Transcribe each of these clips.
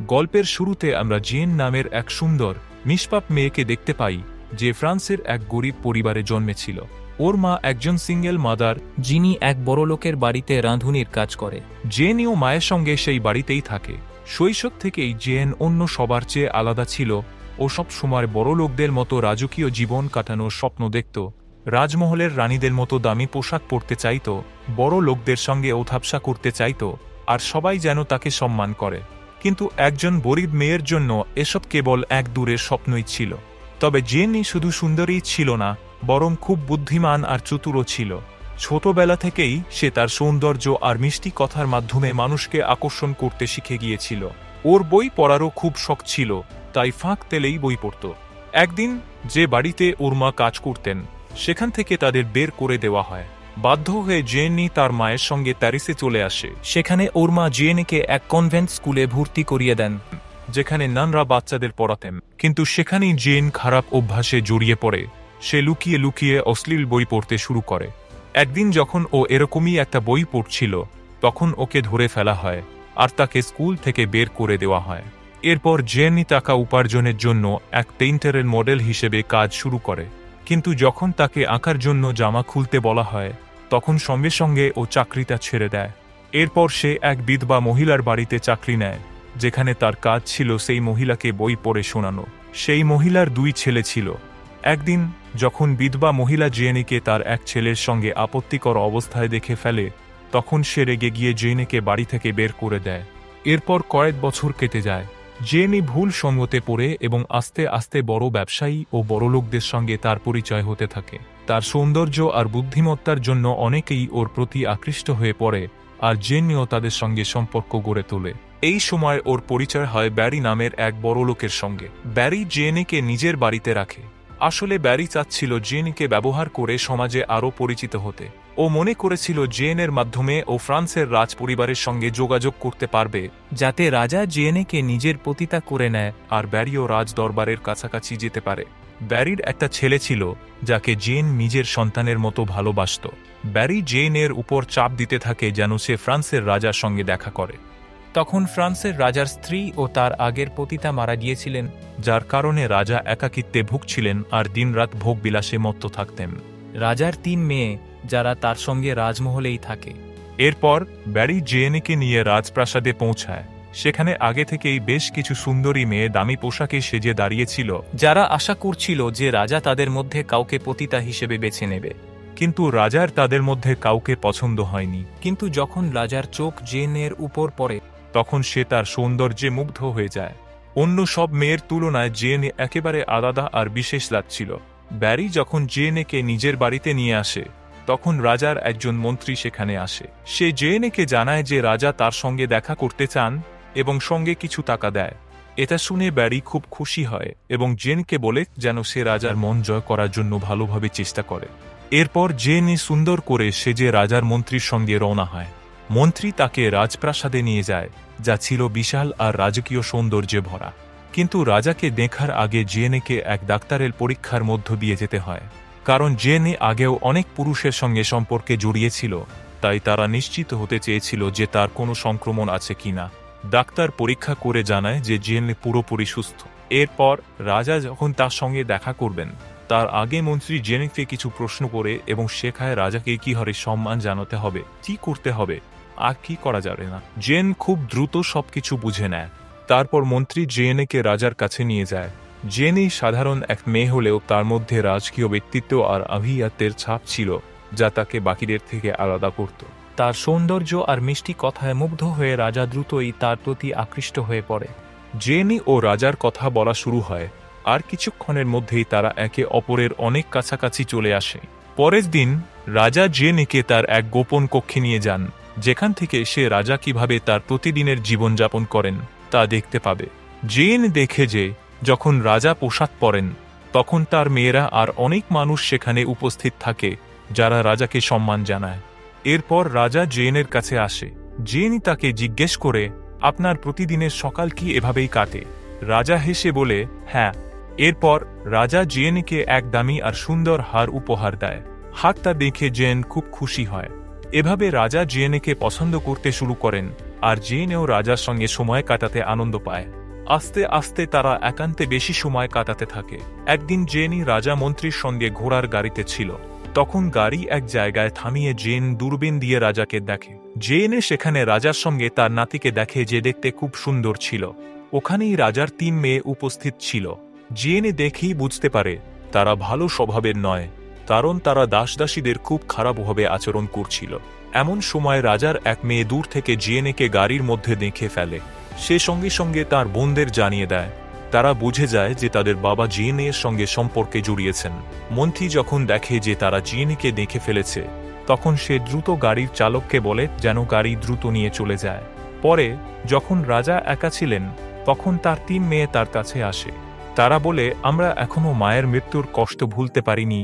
গল্পের শুরুতে আমরা জেন নামের এক সুন্দর নিষ্পাপ মেয়েকে দেখতে পাই, যে ফ্রান্সের এক গরিব পরিবারে জন্মেছিল। ওর মা একজন সিঙ্গেল মাদার, যিনি এক বড়লোকের বাড়িতে রাঁধুনির কাজ করে। জেনও মায়ের সঙ্গে সেই বাড়িতেই থাকে। শৈশব থেকেই জেন অন্য সবার চেয়ে আলাদা ছিল। ও সব সময় বড় লোকদের মতো রাজকীয় জীবন কাটানোর স্বপ্ন দেখত, রাজমহলের রানীদের মতো দামি পোশাক পরতে চাইত, বড় লোকদের সঙ্গে ওঠাপসা করতে চাইত, আর সবাই যেন তাকে সম্মান করে। কিন্তু একজন গরিব মেয়ের জন্য এসব কেবল এক দূরের স্বপ্নই ছিল। তবে জেনই শুধু সুন্দরীই ছিল না, বরং খুব বুদ্ধিমান আর চতুরও ছিল। ছোটবেলা থেকেই সে তার সৌন্দর্য আর মিষ্টি কথার মাধ্যমে মানুষকে আকর্ষণ করতে শিখে গিয়েছিল। ওর বই পড়ারও খুব শখ ছিল, তাই ফাঁক তেলেই বই পড়ত। একদিন যে বাড়িতে ওর মা কাজ করতেন, সেখান থেকে তাদের বের করে দেওয়া হয়। বাধ্য হয়ে জেনি তার মায়ের সঙ্গে প্যারিসে চলে আসে। সেখানে ওর মা জেনকে এক কনভেন্ট স্কুলে ভর্তি করিয়ে দেন, যেখানে নানরা বাচ্চাদের পড়াতেন। কিন্তু সেখানেই জেন খারাপ অভ্যাসে জড়িয়ে পড়ে। সে লুকিয়ে লুকিয়ে অশ্লীল বই পড়তে শুরু করে। একদিন যখন ও এরকমই একটা বই পড়ছিল, তখন ওকে ধরে ফেলা হয় আর তাকে স্কুল থেকে বের করে দেওয়া হয়। এরপর জেনি টাকা উপার্জনের জন্য এক পেইন্টারের মডেল হিসেবে কাজ শুরু করে। কিন্তু যখন তাকে আঁকার জন্য জামা খুলতে বলা হয়, তখন সঙ্গে সঙ্গে ও চাকরিটা ছেড়ে দেয়। এরপর সে এক বিধবা মহিলার বাড়িতে চাকরি নেয়, যেখানে তার কাজ ছিল সেই মহিলাকে বই পড়ে শোনানো। সেই মহিলার 2 ছেলে ছিল। একদিন যখন বিধবা মহিলা জেনিকে তার এক ছেলের সঙ্গে আপত্তিকর অবস্থায় দেখে ফেলে, তখন সে রেগে গিয়ে জেনিকে বাড়ি থেকে বের করে দেয়। এরপর কয়েক বছর কেটে যায়। জেনি ভুল সঙ্গতে পড়ে এবং আস্তে আস্তে বড় ব্যবসায়ী ও বড়লোকদের সঙ্গে তার পরিচয় হতে থাকে। তার সৌন্দর্য আর বুদ্ধিমত্তার জন্য অনেকেই ওর প্রতি আকৃষ্ট হয়ে পড়ে, আর জেনিও তাদের সঙ্গে সম্পর্ক গড়ে তোলে। এই সময় ওর পরিচয় হয় ব্যারি নামের এক বড়লোকের সঙ্গে। ব্যারি জেনিকে নিজের বাড়িতে রাখে। আসলে ব্যারি চাচ্ছিল জেনিকে ব্যবহার করে সমাজে আরও পরিচিত হতে। ও মনে করেছিল জেনের মাধ্যমে ও ফ্রান্সের রাজ পরিবারের সঙ্গে যোগাযোগ করতে পারবে, যাতে রাজা জেনকে নিজের পতিতা করে নেয় আর ব্যারিও রাজ দরবারের কাছাকাছি যেতে পারে। ব্যারির একটা ছেলে ছিল, যাকে জেন নিজের সন্তানের মতো ভালোবাসত। ব্যারি জেনের উপর চাপ দিতে থাকে যেন সে ফ্রান্সের রাজার সঙ্গে দেখা করে। তখন ফ্রান্সের রাজার স্ত্রী ও তার আগের পতিতা মারা গিয়েছিলেন, যার কারণে রাজা একাকিত্বে ভুগছিলেন আর দিনরাত ভোগ বিলাসে মত্ত থাকতেন। রাজার 3 মেয়ে, যারা তার সঙ্গে রাজমহলেই থাকে। এরপর ব্যারি জেনকে নিয়ে রাজপ্রাসাদে পৌঁছায়। সেখানে আগে থেকেই বেশ কিছু সুন্দরী মেয়ে দামি পোশাকে সেজে দাঁড়িয়েছিল, যারা আশা করছিল যে রাজা তাদের মধ্যে কাউকে পতিতা হিসেবে বেছে নেবে। কিন্তু রাজার তাদের মধ্যে কাউকে পছন্দ হয়নি। কিন্তু যখন রাজার চোখ জেনের উপর পড়ে, তখন সে তার সৌন্দর্যে মুগ্ধ হয়ে যায়। অন্য সব মেয়ের তুলনায় জেন একেবারে আলাদা আর বিশেষ লাগছিল। ব্যারি যখন জেনকে নিজের বাড়িতে নিয়ে আসে, তখন রাজার একজন মন্ত্রী সেখানে আসে। সে জেনকে জানায় যে রাজা তার সঙ্গে দেখা করতে চান এবং সঙ্গে কিছু টাকা দেয়। এটা শুনে ব্যারি খুব খুশি হয় এবং জেনকে বলে যেন সে রাজার মন জয় করার জন্য ভালোভাবে চেষ্টা করে। এরপর জেনি সুন্দর করে সেজে রাজার মন্ত্রীর সঙ্গে রওনা হয়। মন্ত্রী তাকে রাজপ্রাসাদে নিয়ে যায়, যা ছিল বিশাল আর রাজকীয় সৌন্দর্যে ভরা। কিন্তু রাজাকে দেখার আগে জেনেকে এক ডাক্তারের পরীক্ষার মধ্য দিয়ে যেতে হয়, কারণ জেনে আগেও অনেক পুরুষের সঙ্গে সম্পর্কে জড়িয়েছিল। তাই তারা নিশ্চিত হতে চেয়েছিল যে তার কোনো সংক্রমণ আছে কিনা। ডাক্তার পরীক্ষা করে জানায় যে জেনে পুরোপুরি সুস্থ। এরপর রাজা যখন তার সঙ্গে দেখা করবেন, তার আগে মন্ত্রী জেনিকে কিছু প্রশ্ন করে এবং শেখায় রাজাকে কি হারে সম্মান জানাতে হবে, কি করতে হবে আর কি করা যাবে না। জেন খুব দ্রুত সবকিছু বুঝে নেয়। তারপর মন্ত্রী জেনকে রাজার কাছে নিয়ে যায়। জেনি সাধারণ এক মেয়ে হলেও তার মধ্যে রাজকীয় ব্যক্তিত্ব আর আভিজাত্যের ছাপ ছিল, যা তাকে বাকিদের থেকে আলাদা করত। তার সৌন্দর্য আর মিষ্টি কথায় মুগ্ধ হয়ে রাজা দ্রুতই তার প্রতি আকৃষ্ট হয়ে পড়ে। জেনি ও রাজার কথা বলা শুরু হয়, আর কিছুক্ষণের মধ্যেই তারা একে অপরের অনেক কাছাকাছি চলে আসে। পরের দিন রাজা জেনিকে তার এক গোপন কক্ষে নিয়ে যান, যেখান থেকে সে রাজা কিভাবে তার প্রতিদিনের জীবনযাপন করেন তা দেখতে পাবে। জেন দেখে যে যখন রাজা পোশাক পরেন, তখন তার মেয়েরা আর অনেক মানুষ সেখানে উপস্থিত থাকে, যারা রাজাকে সম্মান জানায়। এরপর রাজা জেনের কাছে আসে। জেনই তাকে জিজ্ঞেস করে, আপনার প্রতিদিনের সকাল কি এভাবেই কাটে? রাজা হেসে বলে, হ্যাঁ। এরপর রাজা জেনকে এক দামি আর সুন্দর হার উপহার দেয়। হারটা দেখে জেন খুব খুশি হয়। এভাবে রাজা জেনকে পছন্দ করতে শুরু করেন আর জেনও রাজার সঙ্গে সময় কাটাতে আনন্দ পায়। আস্তে আস্তে তারা একান্তে বেশি সময় কাটাতে থাকে। একদিন জেনই রাজা মন্ত্রীর সঙ্গে ঘোড়ার গাড়িতে ছিল। তখন গাড়ি এক জায়গায় থামিয়ে জেন দূরবীন দিয়ে রাজাকে দেখে। জেনে সেখানে রাজার সঙ্গে তার নাতিকে দেখে, যে দেখতে খুব সুন্দর ছিল। ওখানেই রাজার 3 মেয়ে উপস্থিত ছিল। জেনে দেখেই বুঝতে পারে তারা ভালো স্বভাবের নয়, কারণ তারা দাসদাসীদের খুব খারাপভাবে আচরণ করছিল। এমন সময় রাজার এক মেয়ে দূর থেকে জেনেকে গাড়ির মধ্যে দেখে ফেলে। সে সঙ্গে সঙ্গে তার বোনদের জানিয়ে দেয়। তারা বুঝে যায় যে তাদের বাবা জেনের সঙ্গে সম্পর্কে জড়িয়েছেন। মন্ত্রী যখন দেখে যে তারা জেনেকে দেখে ফেলেছে, তখন সে দ্রুত গাড়ির চালককে বলে যেন গাড়ি দ্রুত নিয়ে চলে যায়। পরে যখন রাজা একা ছিলেন, তখন তার 3 মেয়ে তার কাছে আসে। তারা বলে, আমরা এখনো মায়ের মৃত্যুর কষ্ট ভুলতে পারিনি,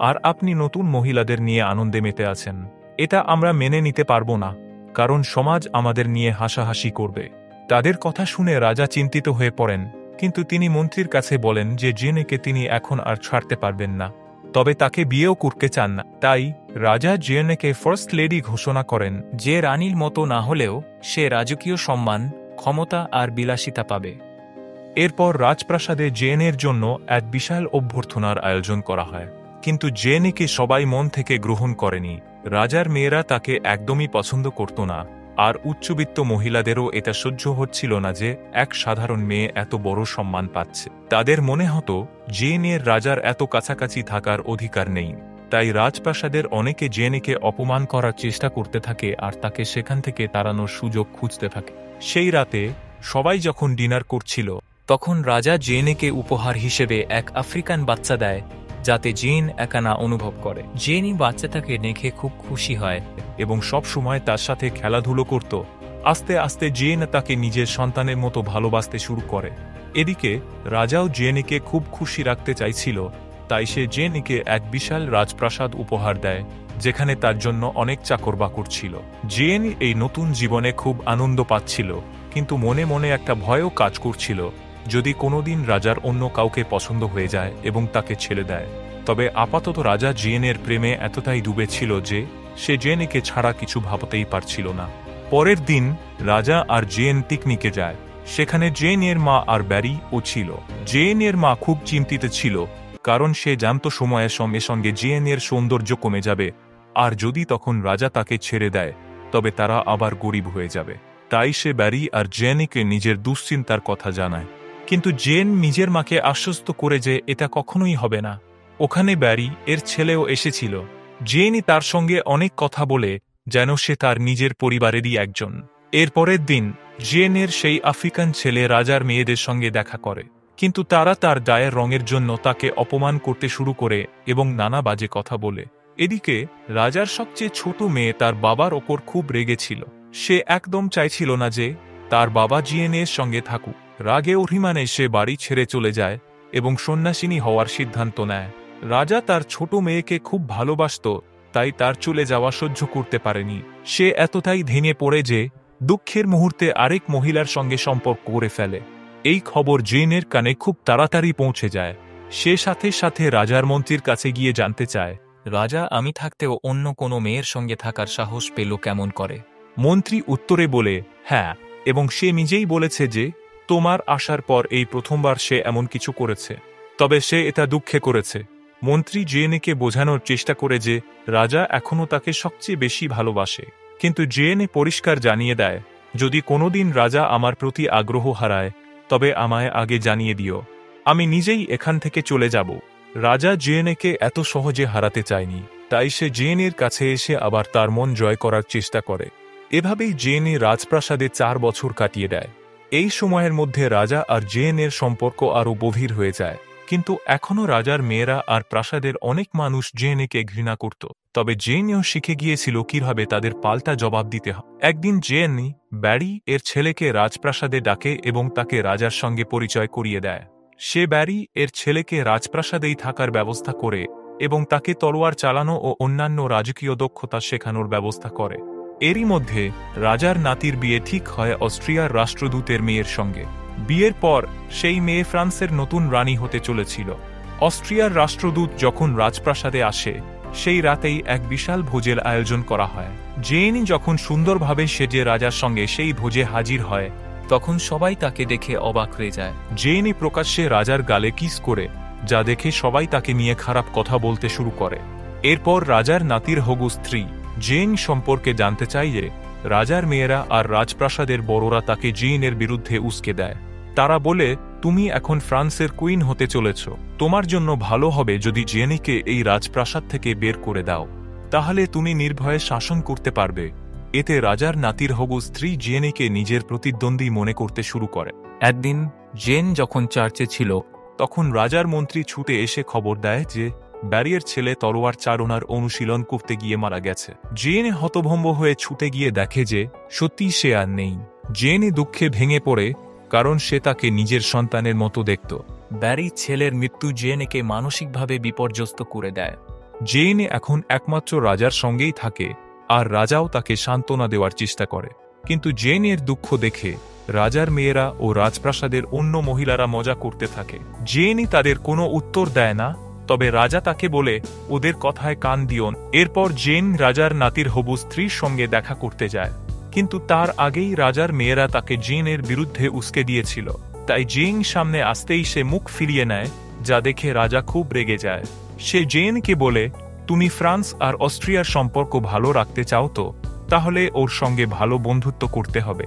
আর আপনি নতুন মহিলাদের নিয়ে আনন্দে মেতে আছেন। এটা আমরা মেনে নিতে পারবো না, কারণ সমাজ আমাদের নিয়ে হাসাহাসি করবে। তাদের কথা শুনে রাজা চিন্তিত হয়ে পড়েন, কিন্তু তিনি মন্ত্রীর কাছে বলেন যে জেনেকে তিনি এখন আর ছাড়তে পারবেন না, তবে তাকে বিয়েও করতে চান না। তাই রাজা জেনেকে ফার্স্ট লেডি ঘোষণা করেন। যে রানীর মতো না হলেও সে রাজকীয় সম্মান, ক্ষমতা আর বিলাসিতা পাবে। এরপর রাজপ্রাসাদে জেনের জন্য এক বিশাল অভ্যর্থনার আয়োজন করা হয়, কিন্তু জেনেকে সবাই মন থেকে গ্রহণ করেনি। রাজার মেয়েরা তাকে একদমই পছন্দ করত না, আর উচ্চবিত্ত মহিলাদেরও এটা সহ্য হচ্ছিল না যে এক সাধারণ মেয়ে এত বড় সম্মান পাচ্ছে। তাদের মনে হতো জেনের রাজার এত কাছাকাছি থাকার অধিকার নেই। তাই রাজপ্রাসাদের অনেকে জেনেকে অপমান করার চেষ্টা করতে থাকে আর তাকে সেখান থেকে তাড়ানোর সুযোগ খুঁজতে থাকে। সেই রাতে সবাই যখন ডিনার করছিল, তখন রাজা জেনেকে উপহার হিসেবে এক আফ্রিকান বাচ্চা দেয়, যাতে জেন একা না অনুভব করে। জেনই বাচ্চাটাকে দেখে খুব খুশি হয় এবং সব সময় তার সাথে খেলাধুলো করত। আস্তে আস্তে জেন তাকে নিজের সন্তানের মতো ভালোবাসতে শুরু করে। এদিকে রাজাও জেনকে খুব খুশি রাখতে চাইছিল, তাই সে জেনকে এক বিশাল রাজপ্রাসাদ উপহার দেয়, যেখানে তার জন্য অনেক চাকরবাকর ছিল। জেন এই নতুন জীবনে খুব আনন্দ পাচ্ছিল, কিন্তু মনে মনে একটা ভয়ও কাজ করছিল, যদি কোনোদিন রাজার অন্য কাউকে পছন্দ হয়ে যায় এবং তাকে ছেড়ে দেয়। তবে আপাতত রাজা জেনের প্রেমে এতটাই ডুবে ছিল যে সে জেনকে ছাড়া কিছু ভাবতেই পারছিল না। পরের দিন রাজা আর জেন পিকনিকে যায়। সেখানে জেনের মা আর ব্যারি ও ছিল। জেনের মা খুব চিন্তিত ছিল, কারণ সে জানত সময়ের সঙ্গে সঙ্গে জেনের সৌন্দর্য কমে যাবে, আর যদি তখন রাজা তাকে ছেড়ে দেয় তবে তারা আবার গরিব হয়ে যাবে। তাই সে ব্যারি আর জেনকে নিজের দুশ্চিন্তার কথা জানায়। কিন্তু জেন নিজের মাকে আশ্বস্ত করে যে এটা কখনোই হবে না। ওখানে ব্যারি এর ছেলেও এসেছিল। জেনই তার সঙ্গে অনেক কথা বলে যেন সে তার নিজের পরিবারেরই একজন। এরপরের দিন জেনের সেই আফ্রিকান ছেলে রাজার মেয়েদের সঙ্গে দেখা করে, কিন্তু তারা তার গায়ের রঙের জন্য তাকে অপমান করতে শুরু করে এবং নানা বাজে কথা বলে। এদিকে রাজার সবচেয়ে ছোট মেয়ে তার বাবার ওপর খুব রেগেছিল। সে একদম চাইছিল না যে তার বাবা জেনের সঙ্গে থাকুক। রাগে অভিমানে সে বাড়ি ছেড়ে চলে যায় এবং সন্ন্যাসিনী হওয়ার সিদ্ধান্ত নেয়। রাজা তার ছোট মেয়েকে খুব ভালোবাসত, তাই তার চলে যাওয়া সহ্য করতে পারেনি। সে এতটাই ভেঙে পড়ে যে দুঃখের মুহূর্তে আরেক মহিলার সঙ্গে সম্পর্ক করে ফেলে। এই খবর জেনের কানে খুব তাড়াতাড়ি পৌঁছে যায়। সে সাথে সাথে রাজার মন্ত্রীর কাছে গিয়ে জানতে চায়, রাজা আমি থাকতেও অন্য কোনো মেয়ের সঙ্গে থাকার সাহস পেল কেমন করে? মন্ত্রী উত্তরে বলে, হ্যাঁ, এবং সে নিজেই বলেছে যে তোমার আসার পর এই প্রথমবার সে এমন কিছু করেছে, তবে সে এটা দুঃখে করেছে। মন্ত্রী জেনেকে বোঝানোর চেষ্টা করে যে রাজা এখনও তাকে সবচেয়ে বেশি ভালোবাসে, কিন্তু জেনে পরিষ্কার জানিয়ে দেয়, যদি কোনোদিন রাজা আমার প্রতি আগ্রহ হারায় তবে আমায় আগে জানিয়ে দিও, আমি নিজেই এখান থেকে চলে যাব। রাজা জেনেকে এত সহজে হারাতে চায়নি, তাই সে জেনের কাছে এসে আবার তার মন জয় করার চেষ্টা করে। এভাবেই জেনে রাজপ্রাসাদে 4 বছর কাটিয়ে দেয়। এই সময়ের মধ্যে রাজা আর জেনের সম্পর্ক আরও গভীর হয়ে যায়, কিন্তু এখনও রাজার মেয়েরা আর প্রাসাদের অনেক মানুষ জেনেকে ঘৃণা করত। তবে জেনও শিখে গিয়েছিল কিভাবে তাদের পাল্টা জবাব দিতে হয়। একদিন জেনি ব্যারি এর ছেলেকে রাজপ্রাসাদে ডাকে এবং তাকে রাজার সঙ্গে পরিচয় করিয়ে দেয়। সে ব্যারি এর ছেলেকে রাজপ্রাসাদেই থাকার ব্যবস্থা করে এবং তাকে তলোয়ার চালানো ও অন্যান্য রাজকীয় দক্ষতা শেখানোর ব্যবস্থা করে। এরই মধ্যে রাজার নাতির বিয়ে ঠিক হয় অস্ট্রিয়ার রাষ্ট্রদূতের মেয়ের সঙ্গে। বিয়ের পর সেই মেয়ে ফ্রান্সের নতুন রানী হতে চলেছিল। অস্ট্রিয়ার রাষ্ট্রদূত যখন রাজপ্রাসাদে আসে, সেই রাতেই এক বিশাল ভোজের আয়োজন করা হয়। জেন যখন সুন্দরভাবে সেজে রাজার সঙ্গে সেই ভোজে হাজির হয়, তখন সবাই তাকে দেখে অবাক হয়ে যায়। জেন প্রকাশ্যে রাজার গালে কিস করে, যা দেখে সবাই তাকে নিয়ে খারাপ কথা বলতে শুরু করে। এরপর রাজার নাতির হবু স্ত্রী জেন সম্পর্কে জানতে চায় যে রাজার মেয়েরা আর রাজপ্রাসাদের বড়রা তাকে জেনের বিরুদ্ধে উস্কে দেয়। তারা বলে, তুমি এখন ফ্রান্সের কুইন হতে চলেছ, তোমার জন্য ভালো হবে যদি জেনিকে এই রাজপ্রাসাদ থেকে বের করে দাও, তাহলে তুমি নির্ভয়ে শাসন করতে পারবে। এতে রাজার নাতির হবু স্ত্রী জেনিকে নিজের প্রতিদ্বন্দ্বী মনে করতে শুরু করে। একদিন জেন যখন চার্চে ছিল, তখন রাজার মন্ত্রী ছুটে এসে খবর দেয় যে ব্যারিয়ার ছেলে তলোয়ার চালনার অনুশীলন করতে গিয়ে মারা গেছে। জেন হতভম্ব হয়ে ছুটে গিয়ে দেখে যে সত্যি সে আর নেই। জেন দুঃখে ভেঙে পড়ে, কারণ সে তাকে নিজের সন্তানের মতো দেখত। ব্যারির ছেলের মৃত্যু জেনকে মানসিকভাবে বিপর্যস্ত করে দেয়। জেন এখন একমাত্র রাজার সঙ্গেই থাকে, আর রাজাও তাকে সান্ত্বনা দেওয়ার চেষ্টা করে। কিন্তু জেনের দুঃখ দেখে রাজার মেয়েরা ও রাজপ্রাসাদের অন্য মহিলারা মজা করতে থাকে। জেনই তাদের কোনো উত্তর দেয় না, তবে রাজা তাকে বলে, ওদের কথায় কান দিও না। এরপর জেন রাজার নাতির হবু স্ত্রীর সঙ্গে দেখা করতে যায়, কিন্তু তার আগেই রাজার মেয়েরা তাকে জেনের বিরুদ্ধে উস্কে দিয়েছিল। তাই জেন সামনে আসতেই সে মুখ ফিরিয়ে নেয়, যা দেখে রাজা খুব রেগে যায়। সে জেনকে বলে, তুমি ফ্রান্স আর অস্ট্রিয়ার সম্পর্ক ভালো রাখতে চাও তো, তাহলে ওর সঙ্গে ভালো বন্ধুত্ব করতে হবে।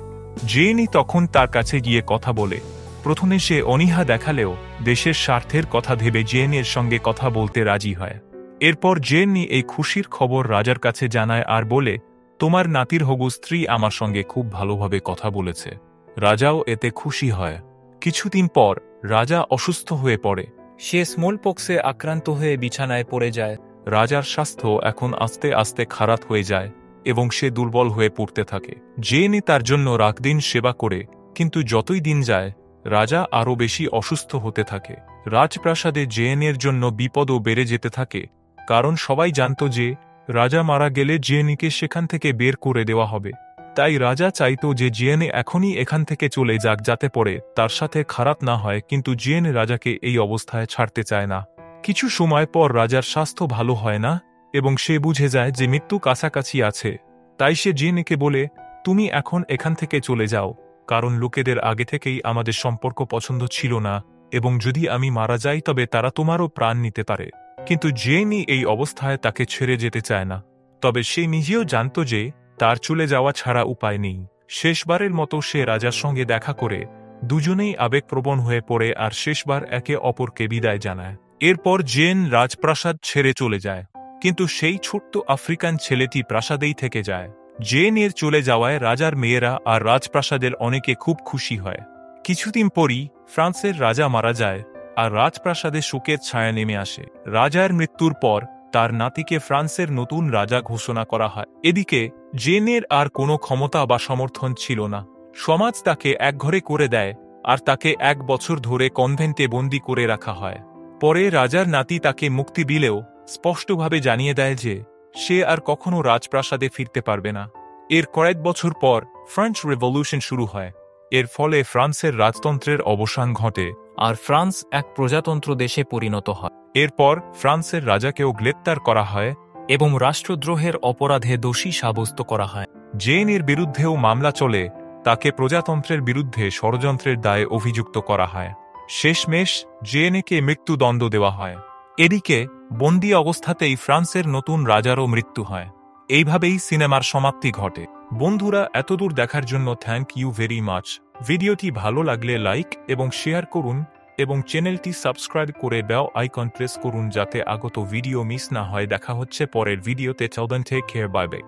জেনই তখন তার কাছে গিয়ে কথা বলে। প্রথমে সে অনীহা দেখালেও দেশের স্বার্থের কথা ভেবে জেনের সঙ্গে কথা বলতে রাজি হয়। এরপর জেনই এই খুশির খবর রাজার কাছে জানায় আর বলে, তোমার নাতির হবু স্ত্রী আমার সঙ্গে খুব ভালোভাবে কথা বলেছে। রাজাও এতে খুশি হয়। কিছুদিন পর রাজা অসুস্থ হয়ে পড়ে। সে স্মলপক্সে আক্রান্ত হয়ে বিছানায় পড়ে যায়। রাজার স্বাস্থ্য এখন আস্তে আস্তে খারাপ হয়ে যায় এবং সে দুর্বল হয়ে পড়তে থাকে। জেনই তার জন্য রাতদিন সেবা করে, কিন্তু যতই দিন যায় রাজা আরও বেশি অসুস্থ হতে থাকে। রাজপ্রাসাদে জেনের জন্য বিপদও বেড়ে যেতে থাকে, কারণ সবাই জানত যে রাজা মারা গেলে জেনিকে সেখান থেকে বের করে দেওয়া হবে। তাই রাজা চাইত যে জেন এখনই এখান থেকে চলে যাক, যাতে পরে তার সাথে খারাপ না হয়, কিন্তু জেন রাজাকে এই অবস্থায় ছাড়তে চায় না। কিছু সময় পর রাজার স্বাস্থ্য ভালো হয় না এবং সে বুঝে যায় যে মৃত্যু কাছাকাছি আছে। তাই সে জেনকে বলে, তুমি এখন এখান থেকে চলে যাও, কারণ লোকেদের আগে থেকেই আমাদের সম্পর্ক পছন্দ ছিল না, এবং যদি আমি মারা যাই তবে তারা তোমারও প্রাণ নিতে পারে। কিন্তু জেনই এই অবস্থায় তাকে ছেড়ে যেতে চায় না। তবে সে নিজেও জানত যে তার চলে যাওয়া ছাড়া উপায় নেই। শেষবারের মতো সে রাজার সঙ্গে দেখা করে দুজনেই আবেগপ্রবণ হয়ে পড়ে আর শেষবার একে অপরকে বিদায় জানায়। এরপর জেন রাজপ্রাসাদ ছেড়ে চলে যায়, কিন্তু সেই ছোট্ট আফ্রিকান ছেলেটি প্রাসাদেই থেকে যায়। জেনের চলে যাওয়ায় রাজার মেয়েরা আর রাজপ্রাসাদের অনেকে খুব খুশি হয়। কিছুদিন পরই ফ্রান্সের রাজা মারা যায় আর রাজপ্রাসাদে শোকের ছায়া নেমে আসে। রাজার মৃত্যুর পর তার নাতিকে ফ্রান্সের নতুন রাজা ঘোষণা করা হয়। এদিকে জেনের আর কোনো ক্ষমতা বা সমর্থন ছিল না। সমাজ তাকে একঘরে করে দেয় আর তাকে 1 বছর ধরে কনভেন্টে বন্দী করে রাখা হয়। পরে রাজার নাতি তাকে মুক্তি দিলেও স্পষ্টভাবে জানিয়ে দেয় যে সে আর কখনো রাজপ্রাসাদে ফিরতে পারবে না। এর কয়েক বছর পর ফ্রেঞ্চ রেভলিউশন শুরু হয়। এর ফলে ফ্রান্সের রাজতন্ত্রের অবসান ঘটে আর ফ্রান্স এক প্রজাতন্ত্র দেশে পরিণত হয়। এরপর ফ্রান্সের রাজাকেও গ্রেপ্তার করা হয় এবং রাষ্ট্রদ্রোহের অপরাধে দোষী সাব্যস্ত করা হয়। জেনের বিরুদ্ধেও মামলা চলে, তাকে প্রজাতন্ত্রের বিরুদ্ধে ষড়যন্ত্রের দায়ে অভিযুক্ত করা হয়। শেষমেশ জেনকে মৃত্যুদণ্ড দেওয়া হয়। এদিকে বন্দী অবস্থাতেই ফ্রান্সের নতুন রাজারও মৃত্যু হয়। এইভাবেই সিনেমার সমাপ্তি ঘটে। বন্ধুরা, এতদূর দেখার জন্য থ্যাংক ইউ ভেরি মাচ। ভিডিওটি ভালো লাগলে লাইক এবং শেয়ার করুন এবং চ্যানেলটি সাবস্ক্রাইব করে বেল আইকন প্রেস করুন যাতে আগত ভিডিও মিস না হয়। দেখা হচ্ছে পরের ভিডিওতে। Till then take care, bye by.